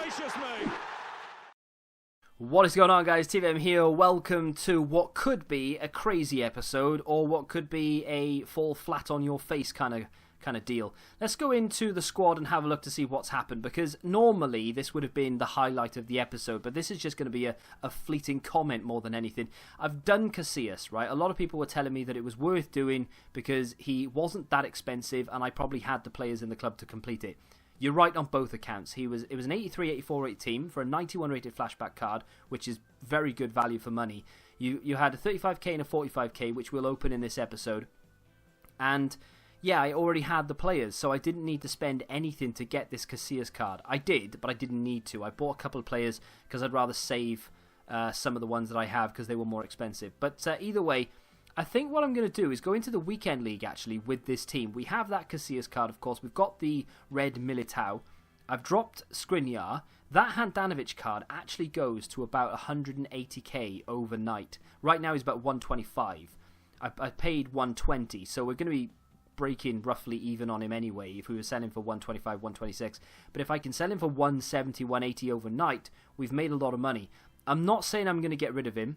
gracious me! What is going on, guys? TVM here. Welcome to what could be a crazy episode, or what could be a fall flat on your face kind of deal. Let's go into the squad and have a look to see what's happened, because normally this would have been the highlight of the episode, but this is just going to be a fleeting comment more than anything. I've done Casillas, right? A lot of people were telling me that it was worth doing because he wasn't that expensive and I probably had the players in the club to complete it. You're right on both accounts. It was an 83-84 rate team for a 91 rated flashback card, which is very good value for money. You had a 35k and a 45k, which we'll open in this episode. And yeah, I already had the players, so I didn't need to spend anything to get this Casillas card. I did, but I didn't need to. I bought a couple of players because I'd rather save some of the ones that I have because they were more expensive. But either way, I think what I'm going to do is go into the weekend league, actually, with this team. We have that Casillas card, of course. We've got the red Militao. I've dropped Skriniar. That Handanovic card actually goes to about 180k overnight. Right now he's about 125. I paid 120, so we're going to be breaking roughly even on him anyway if we were selling for 125, 126. But if I can sell him for 170, 180 overnight, we've made a lot of money. I'm not saying I'm going to get rid of him.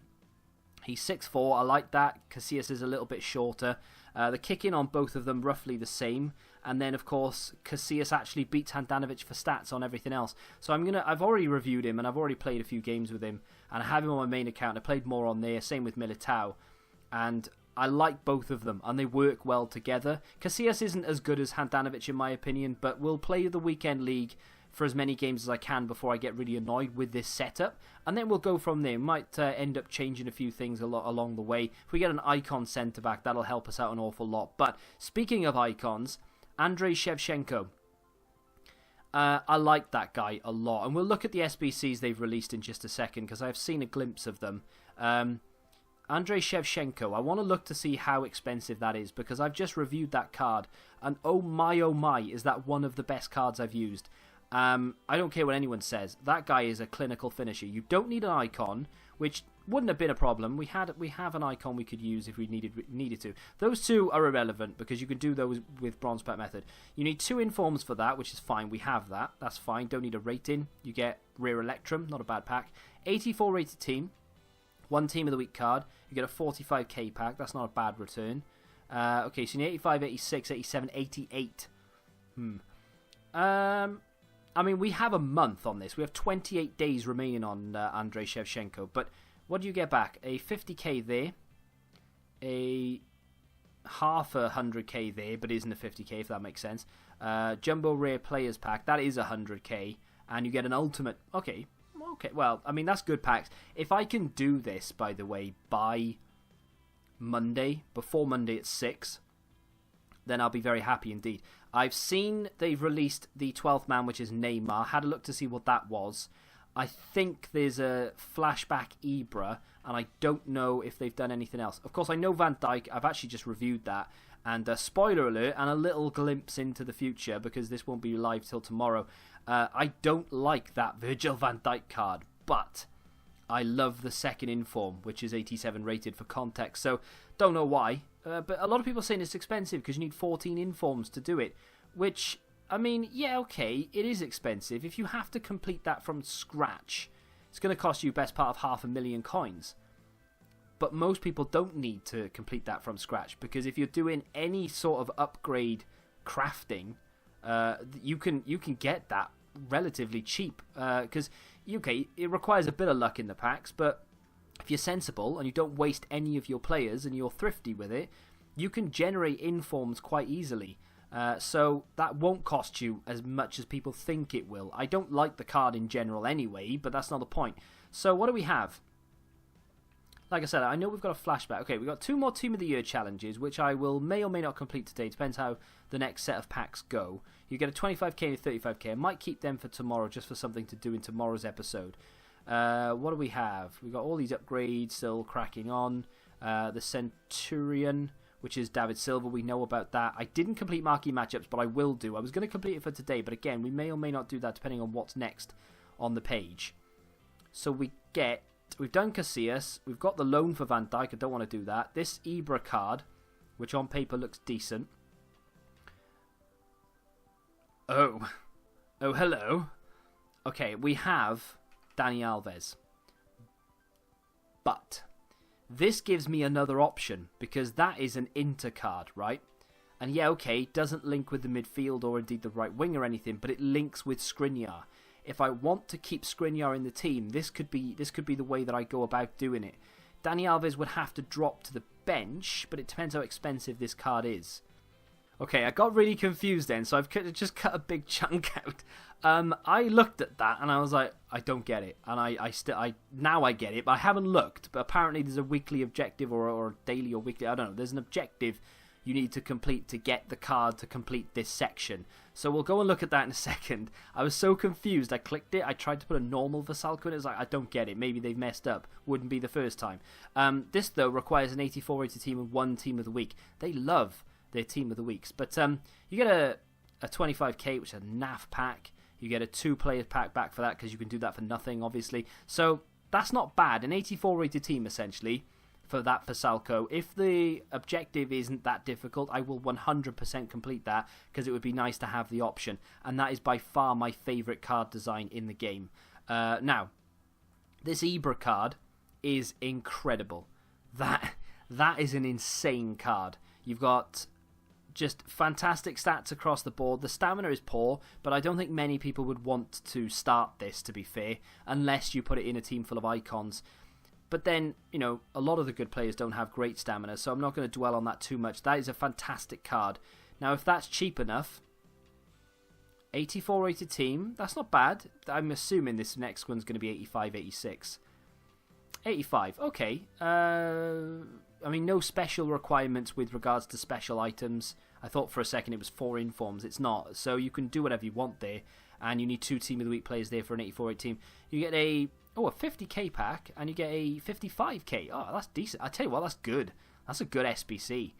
He's 6'4", I like that. Casillas is a little bit shorter. The kick-in on both of them roughly the same. And then, of course, Casillas actually beats Handanovic for stats on everything else. So I've already reviewed him and I've already played a few games with him. And I have him on my main account. I played more on there, same with Militao. And I like both of them and they work well together. Casillas isn't as good as Handanovic in my opinion, but we'll play the weekend league for as many games as I can before I get really annoyed with this setup, and then we'll go from there. Might end up changing a few things along the way. If we get an icon centre back, that'll help us out an awful lot. But speaking of icons, Andrei Shevchenko, I like that guy a lot, and we'll look at the SBCs they've released in just a second because I've seen a glimpse of them. Andrei Shevchenko, I want to look to see how expensive that is because I've just reviewed that card, and oh my, is that one of the best cards I've used. I don't care what anyone says. That guy is a clinical finisher. You don't need an icon, which wouldn't have been a problem. We have an icon we could use if we needed to. Those two are irrelevant because you can do those with bronze pack method. You need 2 informs for that, which is fine. We have that. That's fine. Don't need a rating. You get Rear Electrum, not a bad pack. 84 rated team. 1 team of the week card. You get a 45k pack. That's not a bad return. Okay, so you need 85, 86, 87, 88. I mean, we have a month on this. We have 28 days remaining on Andrei Shevchenko. But what do you get back? A 50k there. A half a 100k there, but isn't a 50k, if that makes sense. Jumbo Rare Players Pack. That is 100k. And you get an Ultimate. Okay, well, I mean, that's good packs. If I can do this, by the way, by Monday, before Monday at 6, then I'll be very happy indeed. I've seen they've released the 12th man, which is Neymar. Had a look to see what that was. I think there's a flashback Ibra, and I don't know if they've done anything else. Of course, I know Van Dijk. I've actually just reviewed that. And spoiler alert, and a little glimpse into the future, because this won't be live till tomorrow. I don't like that Virgil van Dijk card, but I love the second inform, which is 87 rated for context. So, don't know why. But a lot of people are saying it's expensive because you need 14 informs to do it. Which, I mean, yeah, okay, it is expensive. If you have to complete that from scratch, it's going to cost you best part of 500,000 coins. But most people don't need to complete that from scratch because if you're doing any sort of upgrade crafting, you can get that relatively cheap. Because, okay, it requires a bit of luck in the packs, but if you're sensible and you don't waste any of your players and you're thrifty with it, you can generate informs quite easily. So that won't cost you as much as people think it will. I don't like the card in general anyway, but that's not the point. So what do we have? Like I said, I know we've got a flashback. Okay, we've got 2 more Team of the Year challenges, which I may or may not complete today. Depends how the next set of packs go. You get a 25k and a 35k. I might keep them for tomorrow just for something to do in tomorrow's episode. What do we have? We've got all these upgrades still cracking on. The Centurion, which is David Silva. We know about that. I didn't complete marquee matchups, but I will do. I was going to complete it for today, but again, we may or may not do that depending on what's next on the page. So we've done Casillas. We've got the loan for Van Dijk. I don't want to do that. This Ibra card, which on paper looks decent. Oh, hello. Okay, we have Dani Alves. But this gives me another option, because that is an Inter card, right? And yeah, okay, doesn't link with the midfield or indeed the right wing or anything, but it links with Skriniar. If I want to keep Skriniar in the team, this could be the way that I go about doing it. Dani Alves would have to drop to the bench, but it depends how expensive this card is. Okay, I got really confused then, so I've just cut a big chunk out. I looked at that and I was like, I don't get it, and now I get it, but I haven't looked. But apparently, there's a weekly objective or daily or weekly, I don't know. There's an objective you need to complete to get the card to complete this section. So we'll go and look at that in a second. I was so confused. I clicked it. I tried to put a normal Vasalco in. It was like, I don't get it. Maybe they've messed up. Wouldn't be the first time. This, though, requires an 84 rated team and one team of the week. They love their team of the weeks. But you get a 25k, which is a NAF pack. You get a 2-player pack back for that, because you can do that for nothing, obviously. So that's not bad. An 84 rated team, essentially, for that Vasalco. If the objective isn't that difficult, I will 100% complete that, because it would be nice to have the option. And that is by far my favourite card design in the game. Now, this Ibra card is incredible. That is an insane card. You've got just fantastic stats across the board. The stamina is poor, but I don't think many people would want to start this, to be fair, unless you put it in a team full of icons. But then, you know, a lot of the good players don't have great stamina, so I'm not going to dwell on that too much. That is a fantastic card. Now, if that's cheap enough, 84 rated team, that's not bad. I'm assuming this next one's going to be 85, 86. 85, okay. I mean, no special requirements with regards to special items. I thought for a second it was 4 informs. It's not. So you can do whatever you want there. And you need 2 Team of the Week players there for an 84-8 team. You get a 50k pack, and you get a 55k. Oh, that's decent. I tell you what, that's good. That's a good SBC.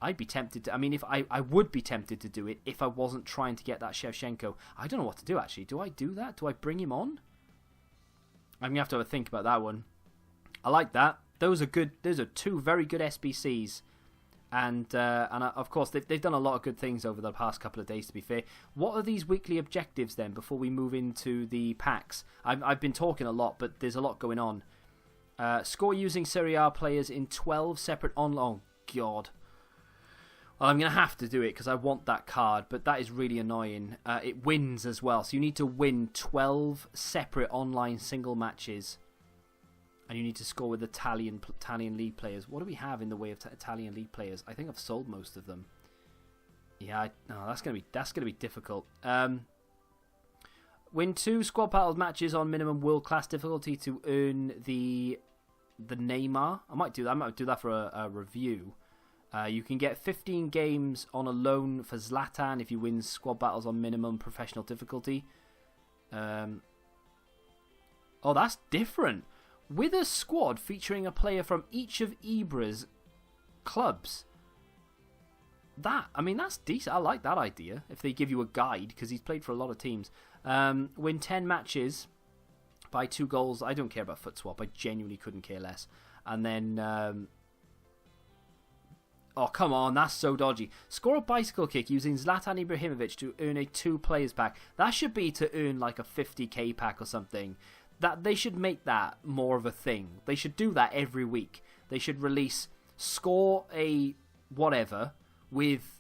I'd be tempted to... I mean, if I would be tempted to do it if I wasn't trying to get that Shevchenko. I don't know what to do, actually. Do I do that? Do I bring him on? I'm going to have a think about that one. I like that. Those are good. Those are 2 very good SBCs. And of course, they've done a lot of good things over the past couple of days, to be fair. What are these weekly objectives, then, before we move into the packs? I've been talking a lot, but there's a lot going on. Score using Serie A players in 12 separate online... Oh, God. Well, I'm going to have to do it, because I want that card, but that is really annoying. It wins as well, so you need to win 12 separate online single matches. And you need to score with Italian league players. What do we have in the way of Italian league players? I think I've sold most of them. Yeah, that's gonna be difficult. Win 2 squad battles matches on minimum world class difficulty to earn the Neymar. I might do that. I might do that for a review. You can get 15 games on a loan for Zlatan if you win squad battles on minimum professional difficulty. Oh, that's different. With a squad featuring a player from each of Ibra's clubs. That's decent. I like that idea. If they give you a guide, because he's played for a lot of teams. Win 10 matches by 2 goals. I don't care about foot swap. I genuinely couldn't care less. And then... oh, come on. That's so dodgy. Score a bicycle kick using Zlatan Ibrahimovic to earn a 2 players pack. That should be to earn like a 50k pack or something. That they should make that more of a thing. They should do that every week. They should release score a whatever with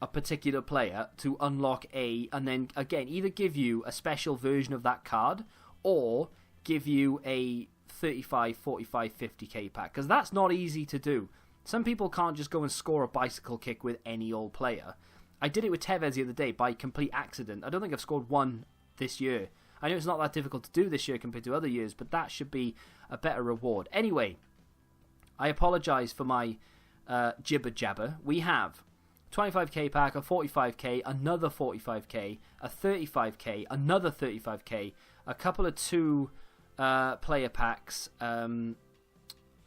a particular player to unlock and then again either give you a special version of that card or give you a 35, 45, 50k pack, because that's not easy to do. Some people can't just go and score a bicycle kick with any old player. I did it with Tevez the other day by complete accident. I don't think I've scored one this year. I know it's not that difficult to do this year compared to other years, but that should be a better reward. Anyway, I apologise for my jibber jabber. We have 25k pack, a 45k, another 45k, a 35k, another 35k, a couple of 2 player packs.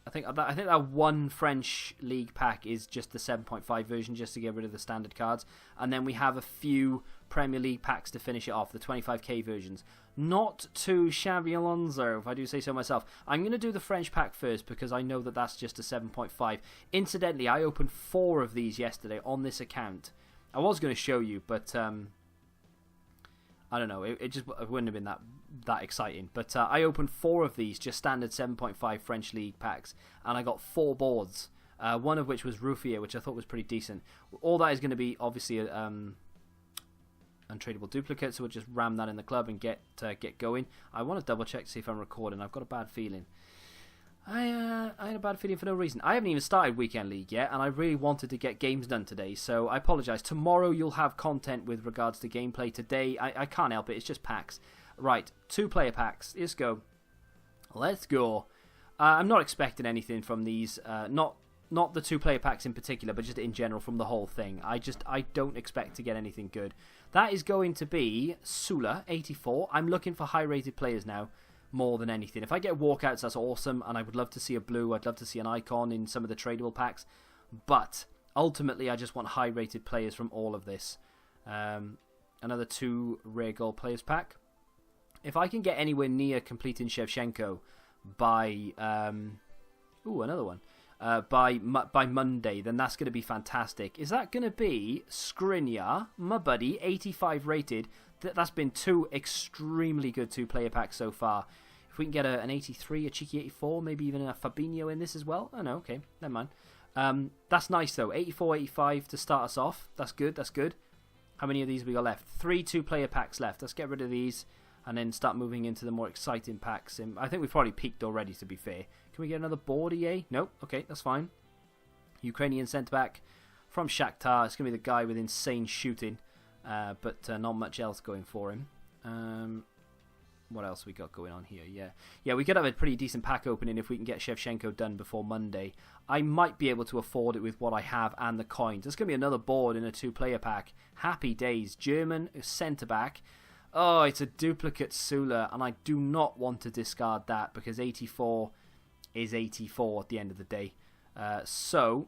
I think that one French league pack is just the 7.5 version, just to get rid of the standard cards. And then we have a few Premier League packs to finish it off, the 25k versions. Not too shabby Alonso, if I do say so myself. I'm going to do the French pack first, because I know that that's just a 7.5. Incidentally, I opened 4 of these yesterday on this account. I was going to show you, but I don't know. It just wouldn't have been that exciting. But I opened 4 of these, just standard 7.5 French League packs, and I got 4 boards. One of which was Ruffier, which I thought was pretty decent. All that is going to be obviously untradeable duplicate, so we'll just ram that in the club and get going. I want to double check to see if I'm recording. I've got a bad feeling. I had a bad feeling for no reason. I haven't even started Weekend League yet, and I really wanted to get games done today, so I apologise. Tomorrow you'll have content with regards to gameplay. Today, I can't help it. It's just packs. Right, 2-player packs. Let's go. Let's go. I'm not expecting anything from these. Not the 2-player packs in particular, but just in general from the whole thing. I don't expect to get anything good. That is going to be Sula, 84. I'm looking for high-rated players now, more than anything. If I get walkouts, that's awesome, and I would love to see a blue. I'd love to see an icon in some of the tradable packs. But ultimately, I just want high-rated players from all of this. Another 2 rare gold players pack. If I can get anywhere near completing Shevchenko by... another one. By Monday, then that's going to be fantastic. Is that going to be Skriniar, my buddy, 85 rated? That's been 2 extremely good 2-player packs so far. If we can get an 83, a cheeky 84, maybe even a Fabinho in this as well. Oh no, okay, never mind. That's nice though. 84, 85 to start us off. That's good. That's good. How many of these have we got left? 3 2-player packs left. Let's get rid of these and then start moving into the more exciting packs. I think we've probably peaked already, to be fair. Can we get another board, EA? Nope. Okay, that's fine. Ukrainian centre-back from Shakhtar. It's going to be the guy with insane shooting, but not much else going for him. What else we got going on here? Yeah, we could have a pretty decent pack opening if we can get Shevchenko done before Monday. I might be able to afford it with what I have and the coins. There's going to be another board in a 2-player pack. Happy days. German centre-back. Oh, it's a duplicate Sula, and I do not want to discard that because 84 is 84 at the end of the day. So,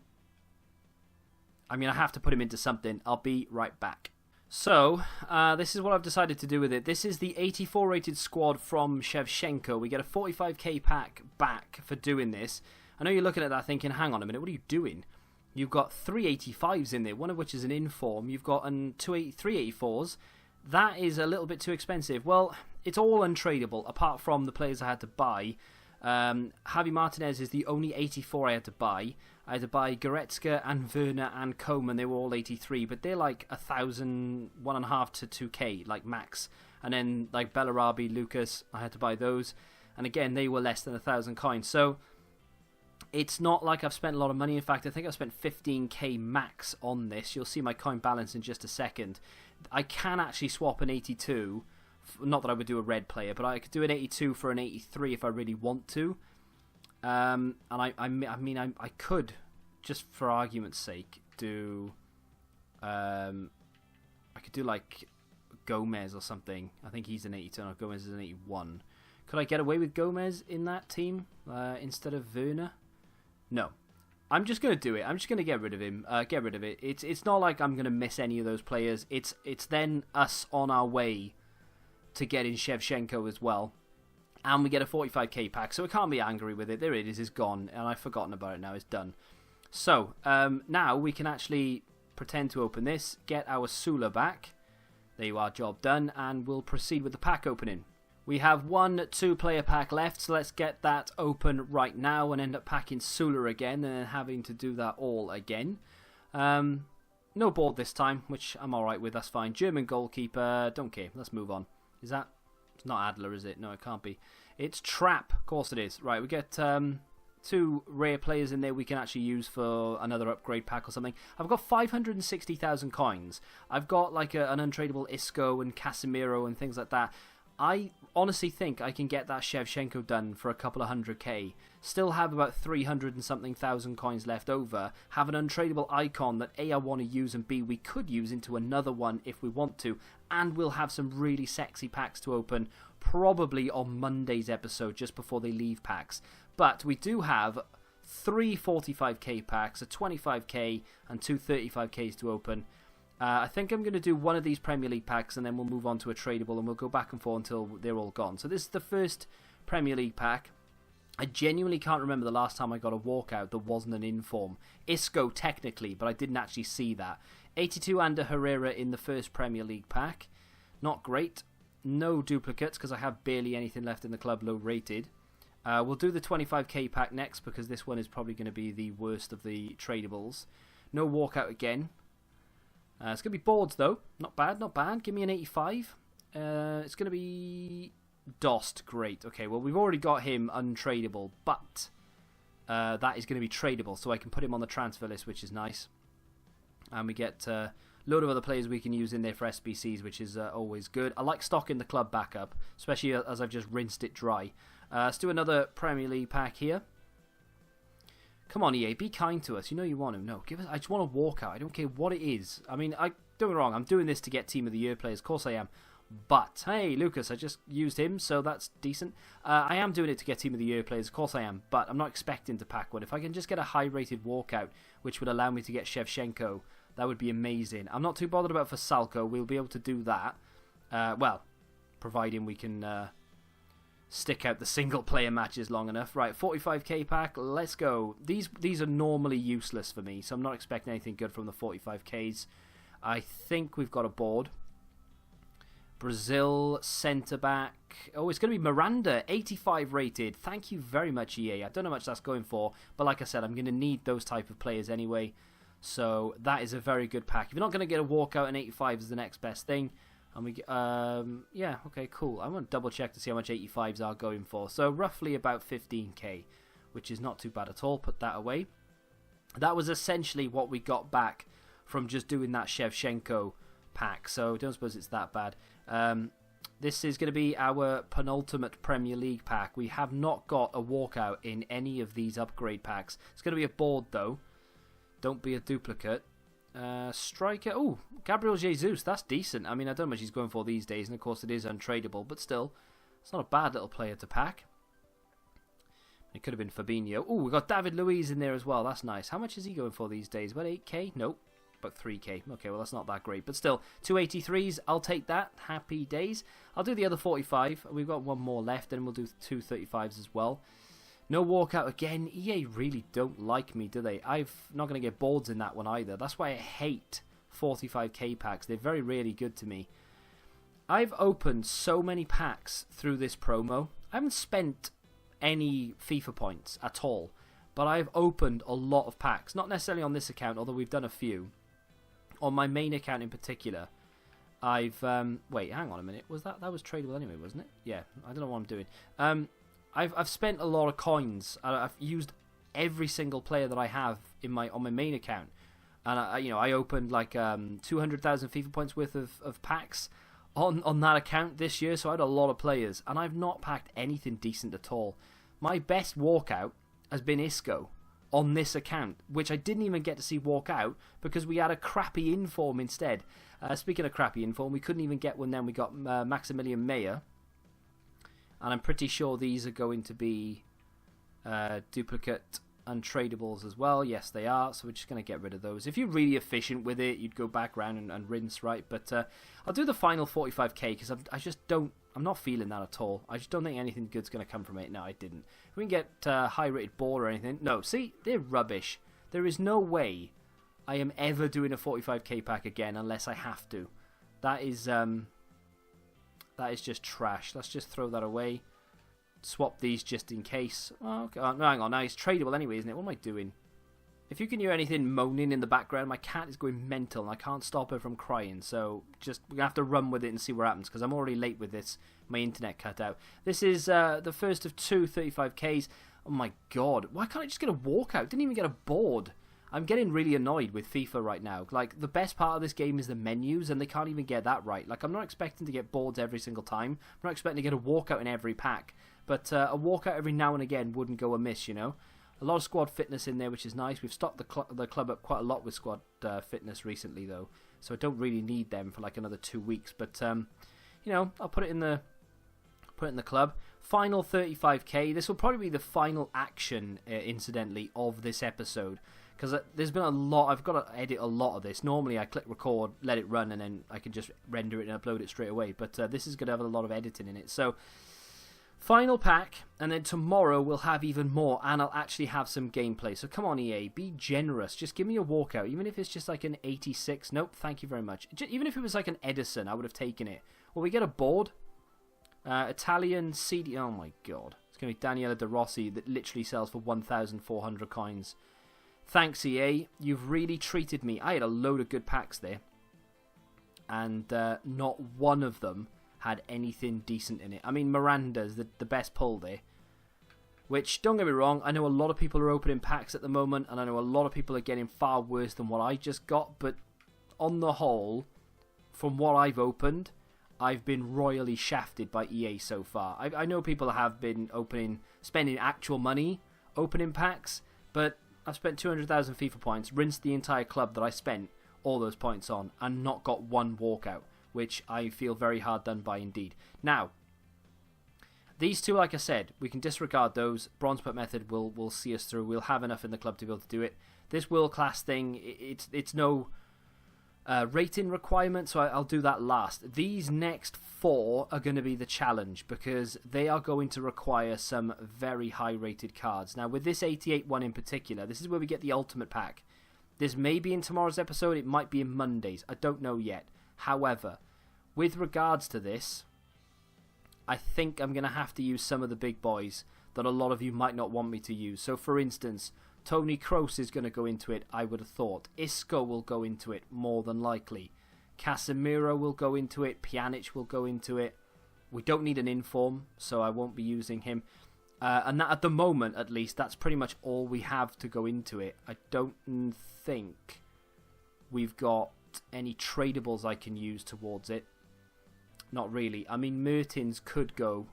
I mean, I have to put him into something. I'll be right back. So, this is what I've decided to do with it. This is the 84 rated squad from Shevchenko. We get a 45k pack back for doing this. I know you're looking at that thinking, hang on a minute, what are you doing? You've got 3 85s in there, one of which is an inform. You've got 3 84s. That is a little bit too expensive. Well, it's all untradeable, apart from the players I had to buy. Javi Martinez is the only 84 I had to buy. I had to buy Goretzka and Werner and Koeman. They were all 83, but they're like 1,000, 1.5 to 2k, like max. And then like Bellarabi, Lucas, I had to buy those. And again, they were less than 1,000 coins. So it's not like I've spent a lot of money. In fact, I think I've spent 15k max on this. You'll see my coin balance in just a second. I can actually swap an 82. Not that I would do a red player, but I could do an 82 for an 83 if I really want to. And I could, just for argument's sake, do. I could do like Gomez or something. I think he's an 82 and Gomez is an 81. Could I get away with Gomez in that team instead of Werner? No. I'm just going to do it. I'm just going to get rid of him. Get rid of it. It's not like I'm going to miss any of those players. It's then us on our way to getting Shevchenko as well. And we get a 45k pack, so I can't be angry with it. There it is. It's gone. And I've forgotten about it now. It's done. So, now we can actually pretend to open this, get our Sula back. There you are, job done. And we'll proceed with the pack opening. We have 1 2-player pack left, so let's get that open right now and end up packing Sula again and then having to do that all again. No board this time, which I'm alright with, that's fine. German goalkeeper, don't care, let's move on. Is that... It's not Adler, is it? No, it can't be. It's Trapp, of course it is. Right, we get 2 rare players in there we can actually use for another upgrade pack or something. I've got 560,000 coins. I've got like an untradeable Isco and Casemiro and things like that. I honestly think I can get that Shevchenko done for a couple of 100k. Still have about 300 and something thousand coins left over. Have an untradeable icon that A, I want to use, and B, we could use into another one if we want to. And we'll have some really sexy packs to open, probably on Monday's episode, just before they leave packs. But we do have 3 45k packs, a 25k, and 2 35ks to open. I think I'm going to do one of these Premier League packs and then we'll move on to a tradable and we'll go back and forth until they're all gone. So this is the first Premier League pack. I genuinely can't remember the last time I got a walkout that wasn't an inform. Isco technically, but I didn't actually see that. 82 Ander Herrera in the first Premier League pack. Not great. no duplicates because I have barely anything left in the club low rated. We'll do the 25k pack next because this one is probably going to be the worst of the tradables. No walkout again. It's going to be boards though. Not bad, not bad. Give me an 85. It's going to be Dost. Great. Okay, well we've already got him untradable, but that is going to be tradable, so I can put him on the transfer list, which is nice. And we get a load of other players we can use in there for SBCs, which is always good. I like stocking the club back up, especially as I've just rinsed it dry. Let's do another Premier League pack here. Come on, EA, be kind to us. You know you want him. No, give us. I just want a walkout. I don't care what it is. I mean, don't get me wrong. I'm doing this to get Team of the Year players. Of course I am. But, hey, Lucas, I just used him, so that's decent. I am doing it to get Team of the Year players. Of course I am. But I'm not expecting to pack one. If I can just get a high-rated walkout, which would allow me to get Shevchenko, that would be amazing. I'm not too bothered about Falco. We'll be able to do that. Well, providing we can stick out the single-player matches long enough. Right, 45k pack. Let's go. These are normally useless for me, so I'm not expecting anything good from the 45ks. I think we've got a board. Brazil centre-back. Oh, it's going to be Miranda, 85 rated. Thank you very much, EA. I don't know how much that's going for, but like I said, I'm going to need those type of players anyway. So that is a very good pack. If you're not going to get a walkout, an 85 is the next best thing. And we yeah, okay, cool. I want to double check to see how much 85s are going for. So roughly about 15k, which is not too bad at all. Put that away. That was essentially what we got back from just doing that Shevchenko pack. So don't suppose it's that bad. This is going to be our penultimate Premier League pack. We have not got a walkout in any of these upgrade packs. It's going to be a board though. Don't be a duplicate. Striker. Oh, Gabriel Jesus. That's decent. I mean, I don't know how much he's going for these days, and of course it is untradeable, but still, it's not a bad little player to pack. It could have been Fabinho. Oh, we've got David Luiz in there as well. That's nice. How much is he going for these days? About 8k? Nope. About 3k. Okay, well, that's not that great. But still, 283s. I'll take that. Happy days. I'll do the other 45. We've got one more left, and we'll do 2 35s as well. No walkout again. EA really don't like me, do they? I'm not going to get boards in that one either. That's why I hate 45k packs. They're very rarely good to me. I've opened so many packs through this promo. I haven't spent any FIFA points at all, but I've opened a lot of packs. Not necessarily on this account, although we've done a few. On my main account in particular, I've... wait, hang on a minute. That was tradable anyway, wasn't it? Yeah, I don't know what I'm doing. I've spent a lot of coins. I've used every single player that I have on my main account, and I opened like 200,000 FIFA points worth of packs on that account this year. So I had a lot of players, and I've not packed anything decent at all. My best walkout has been Isco on this account, which I didn't even get to see walk out because we had a crappy inform instead. Speaking of crappy inform, we couldn't even get one then. We got Maximilian Meyer. And I'm pretty sure these are going to be duplicate untradables as well. Yes, they are. So we're just going to get rid of those. If you're really efficient with it, you'd go back around and rinse, right? But I'll do the final 45k because I'm not feeling that at all. I just don't think anything good's going to come from it. No, I didn't. If we can get high-rated ball or anything. No, see? They're rubbish. There is no way I am ever doing a 45k pack again unless I have to. That is just trash. Let's just throw that away. Swap these just in case. Oh, okay. Oh, no, hang on. Now it's tradable anyway, isn't it? What am I doing? If you can hear anything moaning in the background, my cat is going mental and I can't stop her from crying. So we're going to have to run with it and see what happens because I'm already late with this. My internet cut out. This is the first of 2 35ks. Oh my god. Why can't I just get a walkout? Didn't even get a board. I'm getting really annoyed with FIFA right now. Like, the best part of this game is the menus, and they can't even get that right. Like, I'm not expecting to get boards every single time. I'm not expecting to get a walkout in every pack. But a walkout every now and again wouldn't go amiss, you know? A lot of squad fitness in there, which is nice. We've stocked the club up quite a lot with squad fitness recently, though. So I don't really need them for, like, another 2 weeks. But, you know, I'll put it in the club. Final 35k. This will probably be the final action, incidentally, of this episode. Because there's been a lot, I've got to edit a lot of this. Normally I click record, let it run, and then I can just render it and upload it straight away. But this is going to have a lot of editing in it. So, final pack, and then tomorrow we'll have even more, and I'll actually have some gameplay. So come on EA, be generous. Just give me a walkout, even if it's just like an 86. Nope, thank you very much. Even if it was like an Edison, I would have taken it. Will we get a board? Italian CD. Oh my god. It's going to be Daniela De Rossi that literally sells for 1,400 coins. Thanks, EA. You've really treated me. I had a load of good packs there. And not one of them had anything decent in it. I mean, Miranda's the best pull there. Which, don't get me wrong, I know a lot of people are opening packs at the moment, and I know a lot of people are getting far worse than what I just got, but on the whole, from what I've opened, I've been royally shafted by EA so far. I know people have been spending actual money opening packs, but I've spent 200,000 FIFA points, rinsed the entire club that I spent all those points on, and not got one walkout, which I feel very hard done by indeed. Now, these two, like I said, we can disregard those. Bronze Put Method will see us through. We'll have enough in the club to be able to do it. This World Class thing, it's no rating requirement, so I'll do that last. These next 4 are going to be the challenge because they are going to require some very high rated cards. Now, with this 88 one in particular, this is where we get the Ultimate Pack. This may be in tomorrow's episode, it might be in Monday's. I don't know yet. However, with regards to this, I think I'm going to have to use some of the big boys that a lot of you might not want me to use. So, for instance, Toni Kroos is going to go into it, I would have thought. Isco will go into it, more than likely. Casemiro will go into it. Pjanic will go into it. We don't need an inform, so I won't be using him. And that, at the moment, at least, that's pretty much all we have to go into it. I don't think we've got any tradables I can use towards it. Not really. I mean, Mertens could go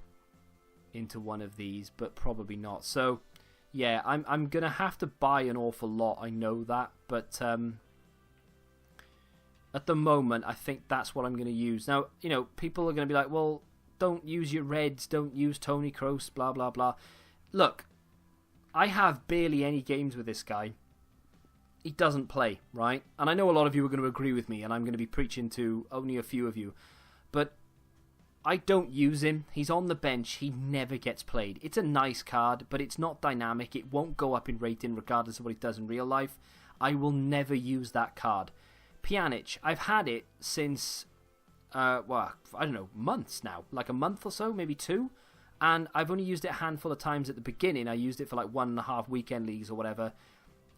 into one of these, but probably not. So, yeah, I'm going to have to buy an awful lot. I know that. But at the moment, I think that's what I'm going to use. Now, you know, people are going to be like, well, don't use your reds. Don't use Toni Kroos, blah, blah, blah. Look, I have barely any games with this guy. He doesn't play, right? And I know a lot of you are going to agree with me, and I'm going to be preaching to only a few of you. But I don't use him. He's on the bench. He never gets played. It's a nice card, but it's not dynamic. It won't go up in rating regardless of what it does in real life. I will never use that card. Pjanic, I've had it since, well, I don't know, months now. Like a month or so, maybe 2. And I've only used it a handful of times at the beginning. I used it for like 1.5 weekend leagues or whatever.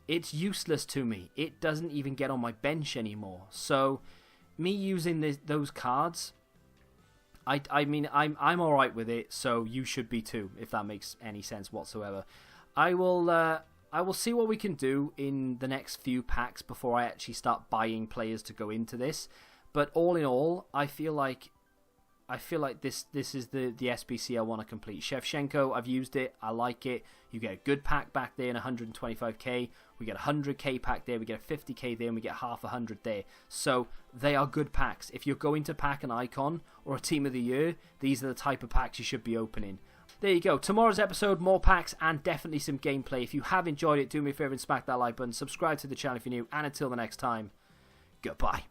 It's useless to me. It doesn't even get on my bench anymore. So, me using those cards, I mean, I'm alright with it, so you should be too, if that makes any sense whatsoever. I will see what we can do in the next few packs before I actually start buying players to go into this. But all in all, I feel like this is the SBC I want to complete. Shevchenko, I've used it. I like it. You get a good pack back there in 125k. We get a 100k pack there. We get a 50k there. And we get half 100 there. So they are good packs. If you're going to pack an icon or a team of the year, these are the type of packs you should be opening. There you go. Tomorrow's episode, more packs and definitely some gameplay. If you have enjoyed it, do me a favour and smack that like button. Subscribe to the channel if you're new. And until the next time, goodbye.